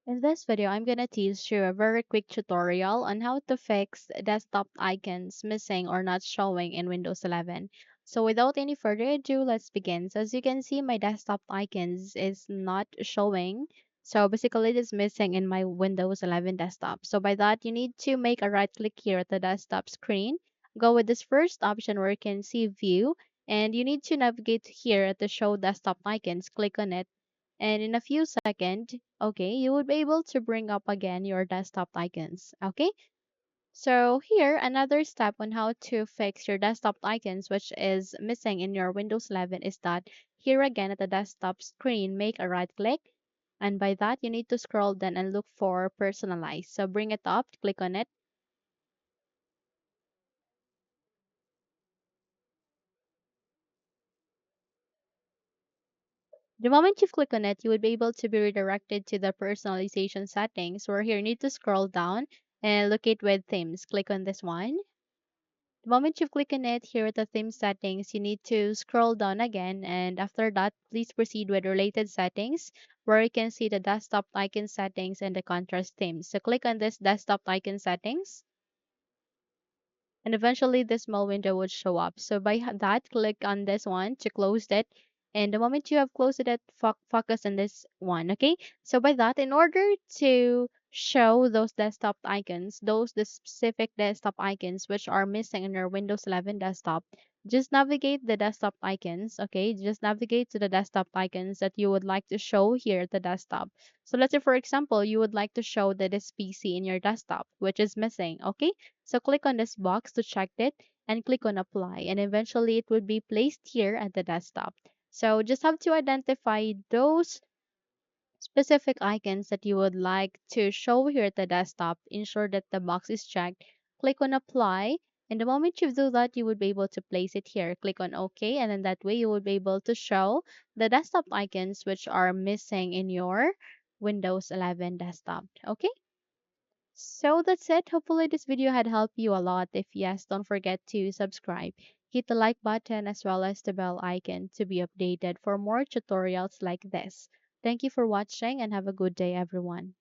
In this video, I'm going to teach you a very quick tutorial on how to fix desktop icons missing or not showing in Windows 11. So without any further ado, let's begin. So as you can see, my desktop icons is not showing. So basically it is missing in my Windows 11 desktop. So by that, you need to make a right click here at the desktop screen. Go with this first option where you can see view, and you need to navigate here at the show desktop icons. Click on it, and in a few seconds, okay, you would be able to bring up again your desktop icons. Okay, so here another step on how to fix your desktop icons which is missing in your Windows 11 is that here again at the desktop screen, make a right click, and by that you need to scroll down and look for personalize. So bring it up, click on it. The moment you click on it, you would be able to be redirected to the personalization settings where here you need to scroll down and locate with themes. Click on this one. The moment you click on it here at the theme settings, you need to scroll down again, and after that, please proceed with related settings where you can see the desktop icon settings and the contrast themes. So click on this desktop icon settings, and eventually this small window would show up. So by that, click on this one to close it. And the moment you have closed it, focus on this one. Okay. So by that, in order to show those desktop icons, those the specific desktop icons which are missing in your Windows 11 desktop, just navigate the desktop icons. Okay. Just navigate to the desktop icons that you would like to show here at the desktop. So let's say, for example, you would like to show that this PC in your desktop, which is missing. Okay. So click on this box to check it and click on apply, and eventually it would be placed here at the desktop. So just have to identify those specific icons that you would like to show here at the desktop. Ensure that the box is checked. Click on apply, and the moment you do that, you would be able to place it here. Click on OK, and then that way you will be able to show the desktop icons which are missing in your Windows 11 desktop. Okay. So that's it. Hopefully this video had helped you a lot. If yes, don't forget to subscribe. Hit the like button as well as the bell icon to be updated for more tutorials like this. Thank you for watching and have a good day everyone.